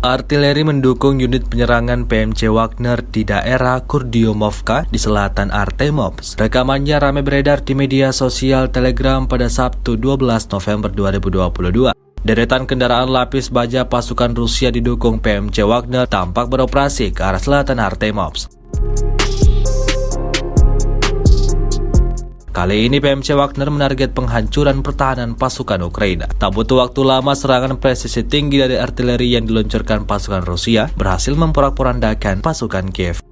Artileri mendukung unit penyerangan PMC Wagner di daerah Kurdiomovka di selatan Artemovsk. Rekamannya ramai beredar di media sosial Telegram pada Sabtu 12 November 2022. Deretan kendaraan lapis baja pasukan Rusia didukung PMC Wagner tampak beroperasi ke arah selatan Artemovsk. Kali ini PMC Wagner menarget penghancuran pertahanan pasukan Ukraina. Tak butuh waktu lama, serangan presisi tinggi dari artileri yang diluncurkan pasukan Rusia berhasil memporak-porandakan pasukan Kiev.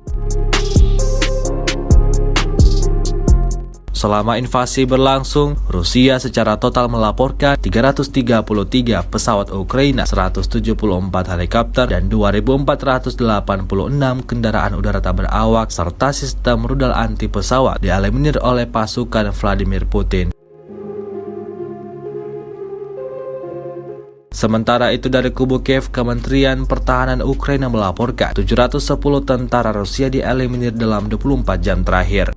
Selama invasi berlangsung, Rusia secara total melaporkan 333 pesawat Ukraina, 174 helikopter, dan 2.486 kendaraan udara tak berawak serta sistem rudal anti pesawat dieliminir oleh pasukan Vladimir Putin. Sementara itu dari kubu Kiev, Kementerian Pertahanan Ukraina melaporkan 710 tentara Rusia dieliminir dalam 24 jam terakhir.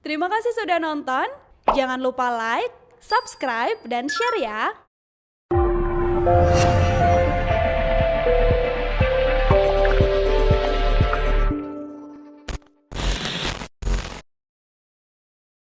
Terima kasih sudah nonton, jangan lupa like, subscribe, dan share ya!